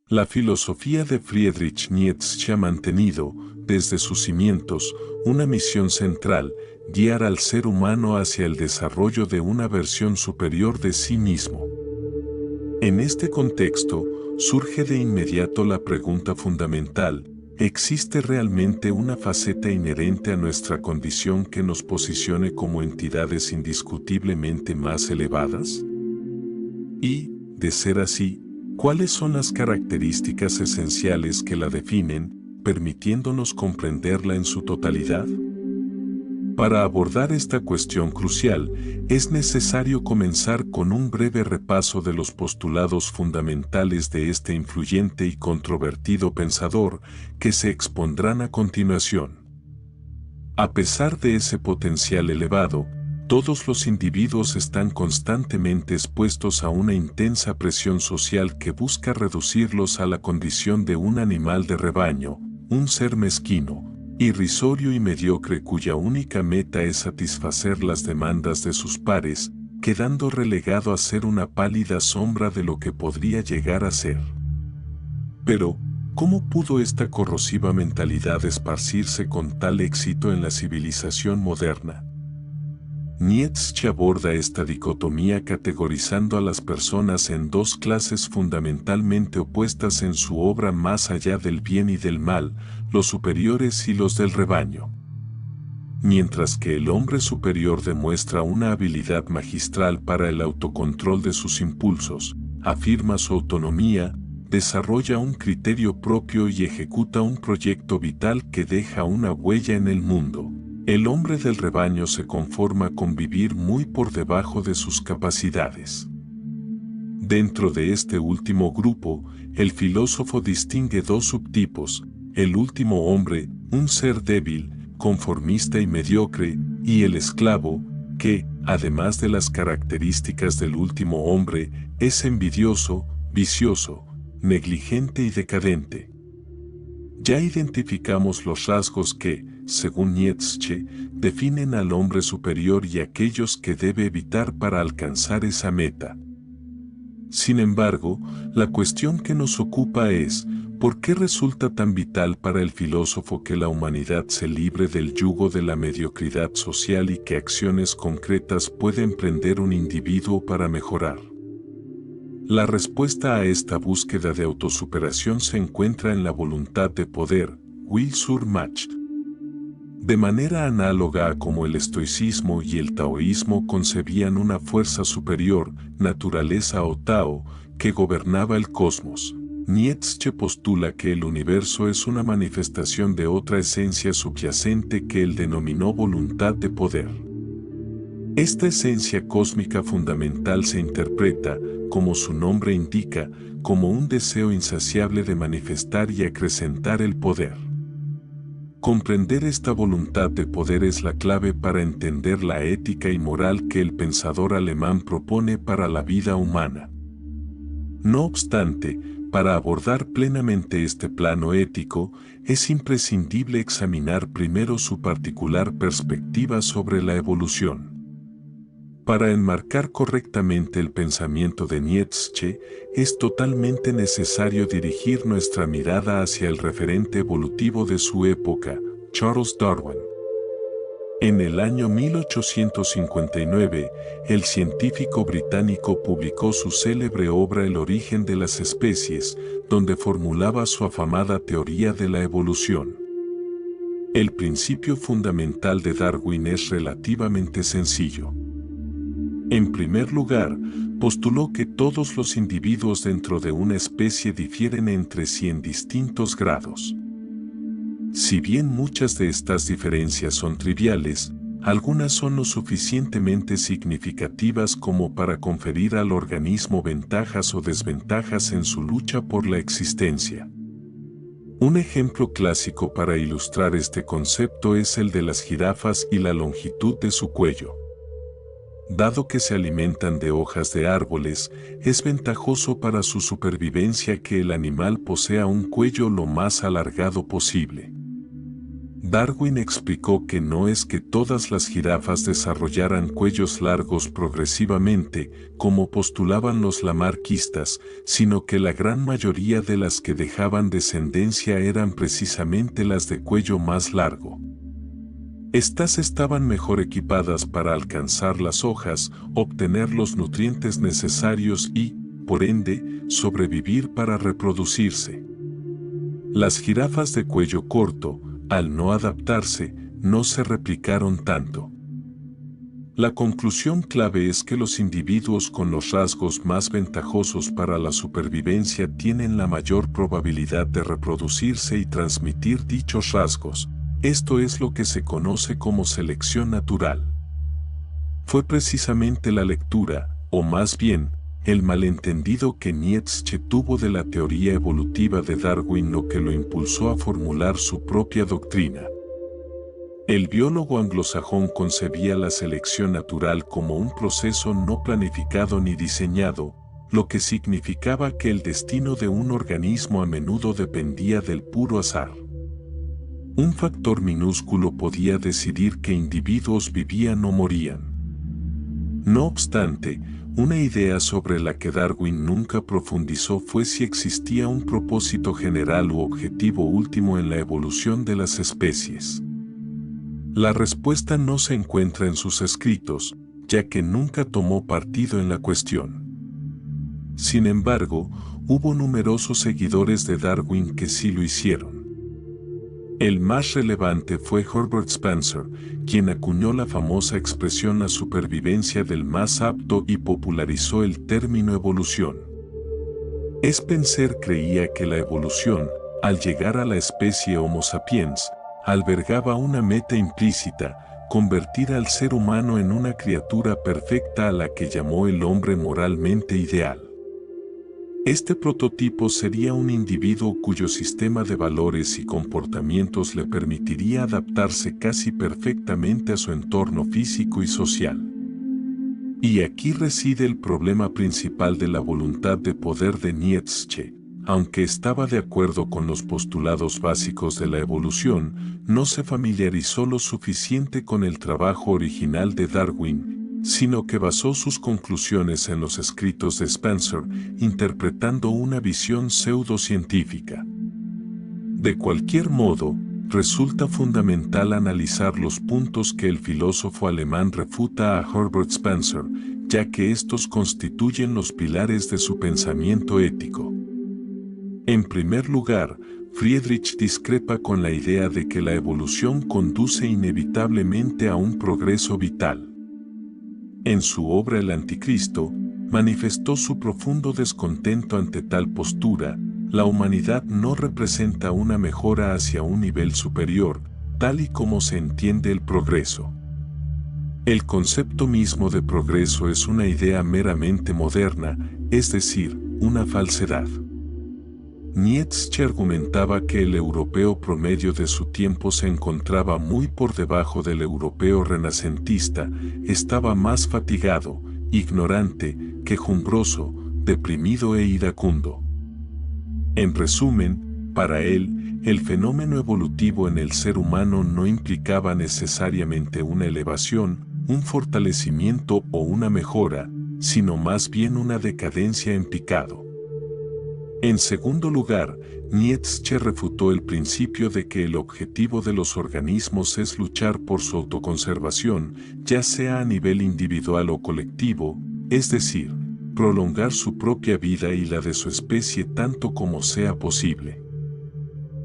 La filosofía de Friedrich Nietzsche ha mantenido, desde sus cimientos, una misión central: guiar al ser humano hacia el desarrollo de una versión superior de sí mismo. En este contexto, surge de inmediato la pregunta fundamental: ¿existe realmente una faceta inherente a nuestra condición que nos posicione como entidades indiscutiblemente más elevadas? Y, de ser así, ¿cuáles son las características esenciales que la definen, permitiéndonos comprenderla en su totalidad? Para abordar esta cuestión crucial, es necesario comenzar con un breve repaso de los postulados fundamentales de este influyente y controvertido pensador, que se expondrán a continuación. A pesar de ese potencial elevado, todos los individuos están constantemente expuestos a una intensa presión social que busca reducirlos a la condición de un animal de rebaño, un ser mezquino, irrisorio y mediocre cuya única meta es satisfacer las demandas de sus pares, quedando relegado a ser una pálida sombra de lo que podría llegar a ser. Pero, ¿cómo pudo esta corrosiva mentalidad esparcirse con tal éxito en la civilización moderna? Nietzsche aborda esta dicotomía categorizando a las personas en dos clases fundamentalmente opuestas en su obra Más allá del bien y del mal, los superiores y los del rebaño. Mientras que el hombre superior demuestra una habilidad magistral para el autocontrol de sus impulsos, afirma su autonomía, desarrolla un criterio propio y ejecuta un proyecto vital que deja una huella en el mundo, el hombre del rebaño se conforma con vivir muy por debajo de sus capacidades. Dentro de este último grupo, el filósofo distingue dos subtipos: el último hombre, un ser débil, conformista y mediocre, y el esclavo, que, además de las características del último hombre, es envidioso, vicioso, negligente y decadente. Ya identificamos los rasgos que, según Nietzsche, definen al hombre superior y aquellos que debe evitar para alcanzar esa meta. Sin embargo, la cuestión que nos ocupa es: ¿por qué resulta tan vital para el filósofo que la humanidad se libre del yugo de la mediocridad social y qué acciones concretas puede emprender un individuo para mejorar? La respuesta a esta búsqueda de autosuperación se encuentra en la voluntad de poder, will sur match. De manera análoga a como el estoicismo y el taoísmo concebían una fuerza superior, naturaleza o Tao, que gobernaba el cosmos, Nietzsche postula que el universo es una manifestación de otra esencia subyacente que él denominó voluntad de poder. Esta esencia cósmica fundamental se interpreta, como su nombre indica, como un deseo insaciable de manifestar y acrecentar el poder. Comprender esta voluntad de poder es la clave para entender la ética y moral que el pensador alemán propone para la vida humana. No obstante, para abordar plenamente este plano ético, es imprescindible examinar primero su particular perspectiva sobre la evolución. Para enmarcar correctamente el pensamiento de Nietzsche, es totalmente necesario dirigir nuestra mirada hacia el referente evolutivo de su época, Charles Darwin. En el año 1859, el científico británico publicó su célebre obra El origen de las especies, donde formulaba su afamada teoría de la evolución. El principio fundamental de Darwin es relativamente sencillo. En primer lugar, postuló que todos los individuos dentro de una especie difieren entre sí en distintos grados. Si bien muchas de estas diferencias son triviales, algunas son lo suficientemente significativas como para conferir al organismo ventajas o desventajas en su lucha por la existencia. Un ejemplo clásico para ilustrar este concepto es el de las jirafas y la longitud de su cuello. Dado que se alimentan de hojas de árboles, es ventajoso para su supervivencia que el animal posea un cuello lo más alargado posible. Darwin explicó que no es que todas las jirafas desarrollaran cuellos largos progresivamente, como postulaban los lamarckistas, sino que la gran mayoría de las que dejaban descendencia eran precisamente las de cuello más largo. Estas estaban mejor equipadas para alcanzar las hojas, obtener los nutrientes necesarios y, por ende, sobrevivir para reproducirse. Las jirafas de cuello corto, al no adaptarse, no se replicaron tanto. La conclusión clave es que los individuos con los rasgos más ventajosos para la supervivencia tienen la mayor probabilidad de reproducirse y transmitir dichos rasgos. Esto es lo que se conoce como selección natural. Fue precisamente la lectura, o más bien, el malentendido que Nietzsche tuvo de la teoría evolutiva de Darwin lo que lo impulsó a formular su propia doctrina. El biólogo anglosajón concebía la selección natural como un proceso no planificado ni diseñado, lo que significaba que el destino de un organismo a menudo dependía del puro azar. Un factor minúsculo podía decidir qué individuos vivían o morían. No obstante, una idea sobre la que Darwin nunca profundizó fue si existía un propósito general u objetivo último en la evolución de las especies. La respuesta no se encuentra en sus escritos, ya que nunca tomó partido en la cuestión. Sin embargo, hubo numerosos seguidores de Darwin que sí lo hicieron. El más relevante fue Herbert Spencer, quien acuñó la famosa expresión la supervivencia del más apto y popularizó el término evolución. Spencer creía que la evolución, al llegar a la especie Homo sapiens, albergaba una meta implícita, convertir al ser humano en una criatura perfecta a la que llamó el hombre moralmente ideal. Este prototipo sería un individuo cuyo sistema de valores y comportamientos le permitiría adaptarse casi perfectamente a su entorno físico y social. Y aquí reside el problema principal de la voluntad de poder de Nietzsche. Aunque estaba de acuerdo con los postulados básicos de la evolución, no se familiarizó lo suficiente con el trabajo original de Darwin, sino que basó sus conclusiones en los escritos de Spencer, interpretando una visión pseudocientífica. De cualquier modo, resulta fundamental analizar los puntos que el filósofo alemán refuta a Herbert Spencer, ya que estos constituyen los pilares de su pensamiento ético. En primer lugar, Friedrich discrepa con la idea de que la evolución conduce inevitablemente a un progreso vital. En su obra El Anticristo, manifestó su profundo descontento ante tal postura. La humanidad no representa una mejora hacia un nivel superior, tal y como se entiende el progreso. El concepto mismo de progreso es una idea meramente moderna, es decir, una falsedad. Nietzsche argumentaba que el europeo promedio de su tiempo se encontraba muy por debajo del europeo renacentista, estaba más fatigado, ignorante, quejumbroso, deprimido e iracundo. En resumen, para él, el fenómeno evolutivo en el ser humano no implicaba necesariamente una elevación, un fortalecimiento o una mejora, sino más bien una decadencia en picado. En segundo lugar, Nietzsche refutó el principio de que el objetivo de los organismos es luchar por su autoconservación, ya sea a nivel individual o colectivo, es decir, prolongar su propia vida y la de su especie tanto como sea posible.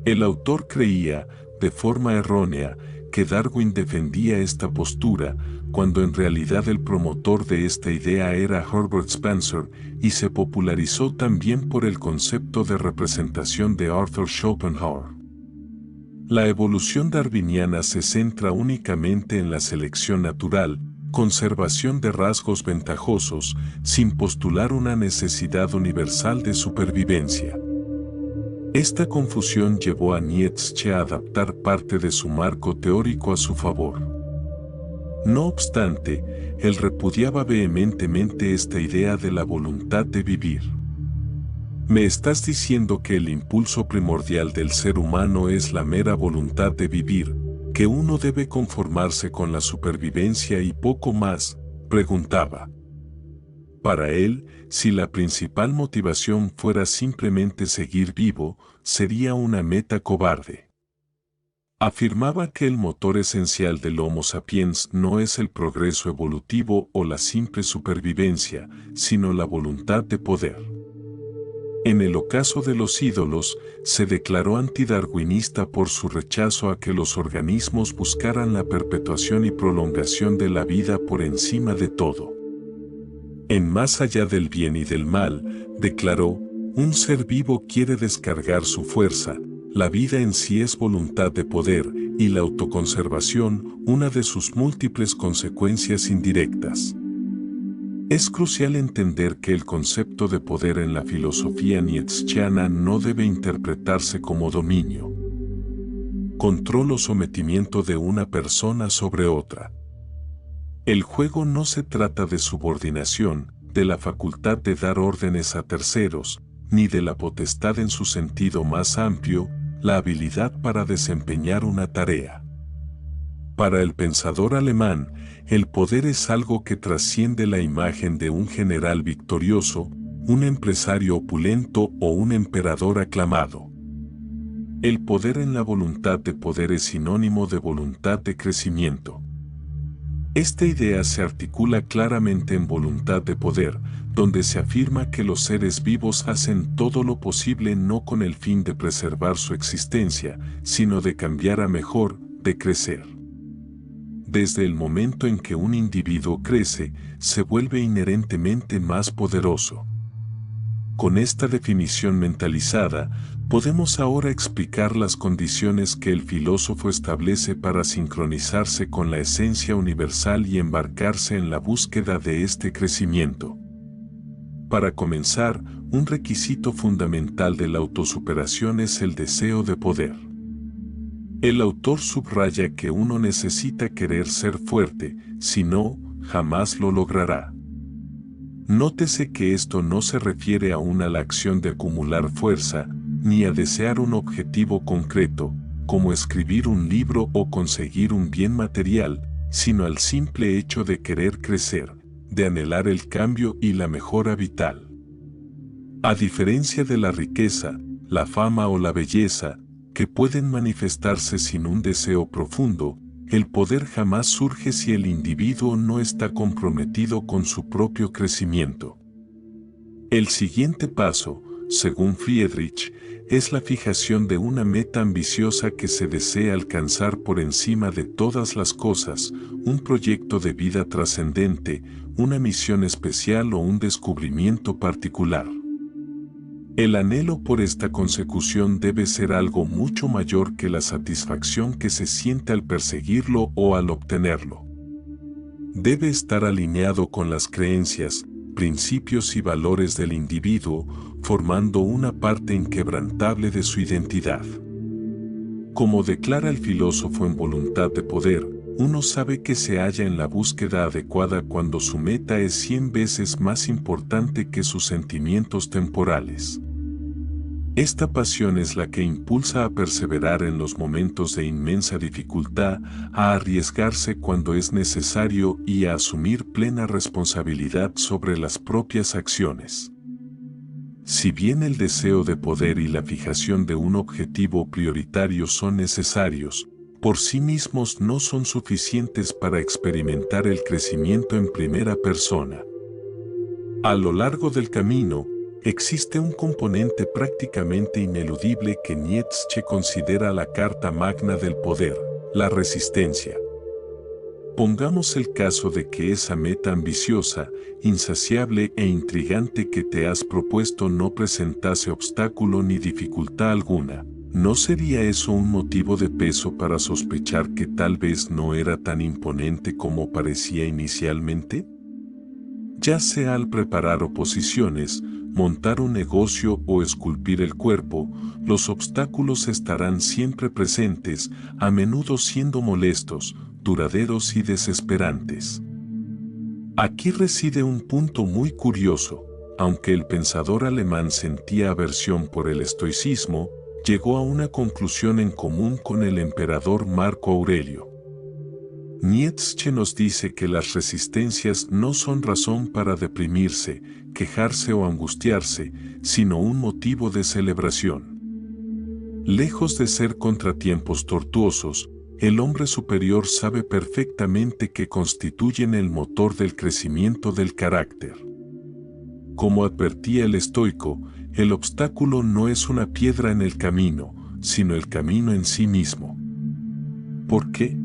El autor creía, de forma errónea, que Darwin defendía esta postura, cuando en realidad el promotor de esta idea era Herbert Spencer, y se popularizó también por el concepto de representación de Arthur Schopenhauer. La evolución darwiniana se centra únicamente en la selección natural, conservación de rasgos ventajosos, sin postular una necesidad universal de supervivencia. Esta confusión llevó a Nietzsche a adaptar parte de su marco teórico a su favor. No obstante, él repudiaba vehementemente esta idea de la voluntad de vivir. ¿Me estás diciendo que el impulso primordial del ser humano es la mera voluntad de vivir?, ¿Que uno debe conformarse con la supervivencia y poco más?, preguntaba. Para él, si la principal motivación fuera simplemente seguir vivo, sería una meta cobarde. Afirmaba que el motor esencial del Homo sapiens no es el progreso evolutivo o la simple supervivencia, sino la voluntad de poder. En el ocaso de los ídolos, se declaró antidarwinista por su rechazo a que los organismos buscaran la perpetuación y prolongación de la vida por encima de todo. En Más allá del bien y del mal, declaró, un ser vivo quiere descargar su fuerza, la vida en sí es voluntad de poder, y la autoconservación, una de sus múltiples consecuencias indirectas. Es crucial entender que el concepto de poder en la filosofía nietzscheana no debe interpretarse como dominio, control o sometimiento de una persona sobre otra. El juego no se trata de subordinación, de la facultad de dar órdenes a terceros, ni de la potestad en su sentido más amplio, la habilidad para desempeñar una tarea. Para el pensador alemán, el poder es algo que trasciende la imagen de un general victorioso, un empresario opulento o un emperador aclamado. El poder en la voluntad de poder es sinónimo de voluntad de crecimiento. Esta idea se articula claramente en Voluntad de Poder, donde se afirma que los seres vivos hacen todo lo posible no con el fin de preservar su existencia, sino de cambiar a mejor, de crecer. Desde el momento en que un individuo crece, se vuelve inherentemente más poderoso. Con esta definición mentalizada, podemos ahora explicar las condiciones que el filósofo establece para sincronizarse con la esencia universal y embarcarse en la búsqueda de este crecimiento. Para comenzar, un requisito fundamental de la autosuperación es el deseo de poder. El autor subraya que uno necesita querer ser fuerte, si no, jamás lo logrará. Nótese que esto no se refiere aún a la acción de acumular fuerza, ni a desear un objetivo concreto, como escribir un libro o conseguir un bien material, sino al simple hecho de querer crecer, de anhelar el cambio y la mejora vital. A diferencia de la riqueza, la fama o la belleza, que pueden manifestarse sin un deseo profundo, el poder jamás surge si el individuo no está comprometido con su propio crecimiento. El siguiente paso, según Friedrich, es la fijación de una meta ambiciosa que se desea alcanzar por encima de todas las cosas, un proyecto de vida trascendente, una misión especial o un descubrimiento particular. El anhelo por esta consecución debe ser algo mucho mayor que la satisfacción que se siente al perseguirlo o al obtenerlo. Debe estar alineado con las creencias, principios y valores del individuo, formando una parte inquebrantable de su identidad. Como declara el filósofo en Voluntad de Poder, uno sabe que se halla en la búsqueda adecuada cuando su meta es 100 veces más importante que sus sentimientos temporales. Esta pasión es la que impulsa a perseverar en los momentos de inmensa dificultad, a arriesgarse cuando es necesario y a asumir plena responsabilidad sobre las propias acciones. Si bien el deseo de poder y la fijación de un objetivo prioritario son necesarios, por sí mismos no son suficientes para experimentar el crecimiento en primera persona. A lo largo del camino, existe un componente prácticamente ineludible que Nietzsche considera la carta magna del poder, la resistencia. Pongamos el caso de que esa meta ambiciosa, insaciable e intrigante que te has propuesto no presentase obstáculo ni dificultad alguna. ¿No sería eso un motivo de peso para sospechar que tal vez no era tan imponente como parecía inicialmente? Ya sea al preparar oposiciones, montar un negocio o esculpir el cuerpo, los obstáculos estarán siempre presentes, a menudo siendo molestos, duraderos y desesperantes. Aquí reside un punto muy curioso. Aunque el pensador alemán sentía aversión por el estoicismo, llegó a una conclusión en común con el emperador Marco Aurelio. Nietzsche nos dice que las resistencias no son razón para deprimirse, quejarse o angustiarse, sino un motivo de celebración. Lejos de ser contratiempos tortuosos, el hombre superior sabe perfectamente que constituyen el motor del crecimiento del carácter. Como advertía el estoico, el obstáculo no es una piedra en el camino, sino el camino en sí mismo. ¿Por qué?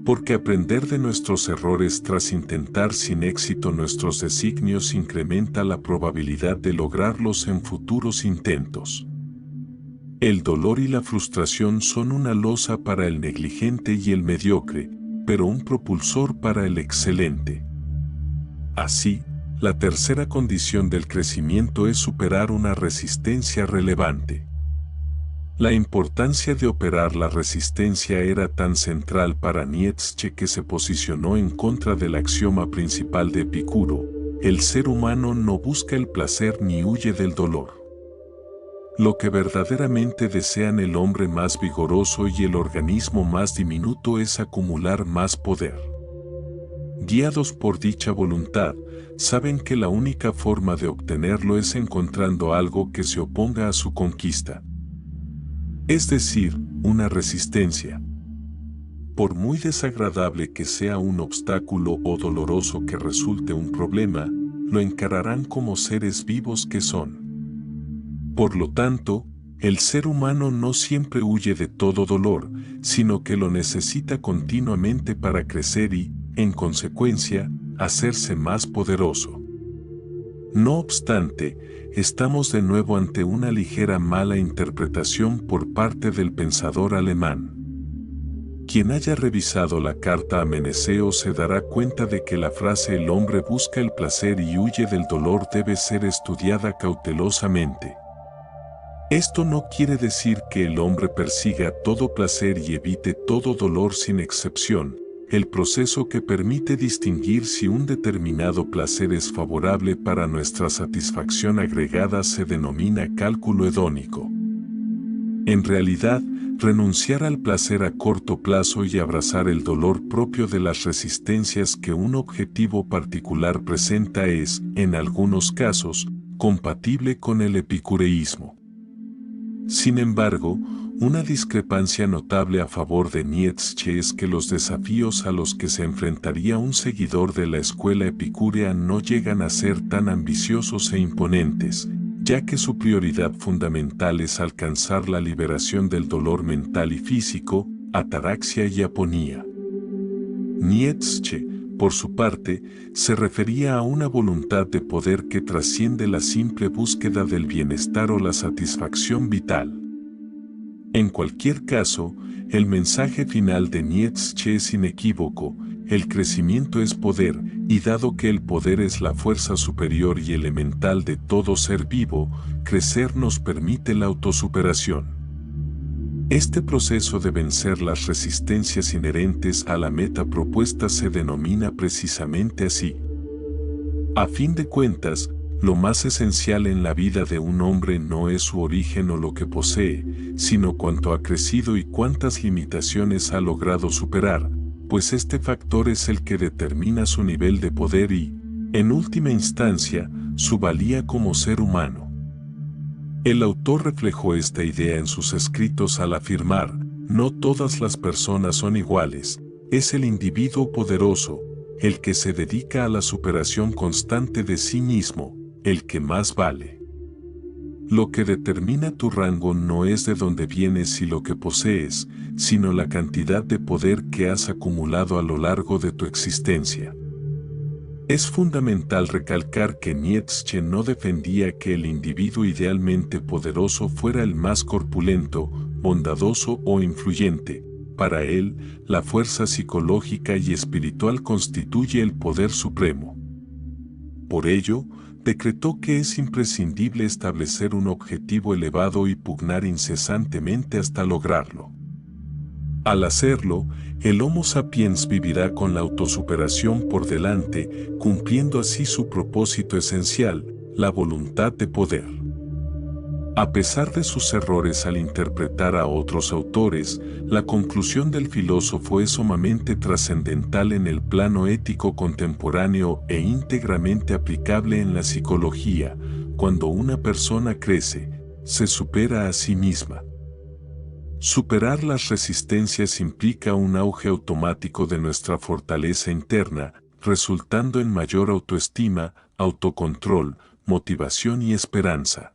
Porque aprender de nuestros errores tras intentar sin éxito nuestros designios incrementa la probabilidad de lograrlos en futuros intentos. El dolor y la frustración son una losa para el negligente y el mediocre, pero un propulsor para el excelente. Así, la tercera condición del crecimiento es superar una resistencia relevante. La importancia de operar la resistencia era tan central para Nietzsche que se posicionó en contra del axioma principal de Epicuro: el ser humano no busca el placer ni huye del dolor. Lo que verdaderamente desean el hombre más vigoroso y el organismo más diminuto es acumular más poder. Guiados por dicha voluntad, saben que la única forma de obtenerlo es encontrando algo que se oponga a su conquista. Es decir, una resistencia. Por muy desagradable que sea un obstáculo o doloroso que resulte un problema, lo encararán como seres vivos que son. Por lo tanto, el ser humano no siempre huye de todo dolor, sino que lo necesita continuamente para crecer y, en consecuencia, hacerse más poderoso. No obstante, estamos de nuevo ante una ligera mala interpretación por parte del pensador alemán. Quien haya revisado la carta a Meneceo se dará cuenta de que la frase "el hombre busca el placer y huye del dolor" debe ser estudiada cautelosamente. Esto no quiere decir que el hombre persiga todo placer y evite todo dolor sin excepción. El proceso que permite distinguir si un determinado placer es favorable para nuestra satisfacción agregada se denomina cálculo hedónico. En realidad, renunciar al placer a corto plazo y abrazar el dolor propio de las resistencias que un objetivo particular presenta es, en algunos casos, compatible con el epicureísmo. Sin embargo, una discrepancia notable a favor de Nietzsche es que los desafíos a los que se enfrentaría un seguidor de la escuela epicúrea no llegan a ser tan ambiciosos e imponentes, ya que su prioridad fundamental es alcanzar la liberación del dolor mental y físico, ataraxia y aponía. Nietzsche, por su parte, se refería a una voluntad de poder que trasciende la simple búsqueda del bienestar o la satisfacción vital. En cualquier caso, el mensaje final de Nietzsche es inequívoco: el crecimiento es poder, y dado que el poder es la fuerza superior y elemental de todo ser vivo, crecer nos permite la autosuperación. Este proceso de vencer las resistencias inherentes a la meta propuesta se denomina precisamente así. A fin de cuentas, lo más esencial en la vida de un hombre no es su origen o lo que posee, sino cuánto ha crecido y cuántas limitaciones ha logrado superar, pues este factor es el que determina su nivel de poder y, en última instancia, su valía como ser humano. El autor reflejó esta idea en sus escritos al afirmar: no todas las personas son iguales, es el individuo poderoso, el que se dedica a la superación constante de sí mismo, el que más vale. Lo que determina tu rango no es de dónde vienes y lo que posees, sino la cantidad de poder que has acumulado a lo largo de tu existencia. Es fundamental recalcar que Nietzsche no defendía que el individuo idealmente poderoso fuera el más corpulento, bondadoso o influyente. Para él, la fuerza psicológica y espiritual constituye el poder supremo. Por ello, decretó que es imprescindible establecer un objetivo elevado y pugnar incesantemente hasta lograrlo. Al hacerlo, el Homo sapiens vivirá con la autosuperación por delante, cumpliendo así su propósito esencial, la voluntad de poder. A pesar de sus errores al interpretar a otros autores, la conclusión del filósofo es sumamente trascendental en el plano ético contemporáneo e íntegramente aplicable en la psicología. Cuando una persona crece, se supera a sí misma. Superar las resistencias implica un auge automático de nuestra fortaleza interna, resultando en mayor autoestima, autocontrol, motivación y esperanza.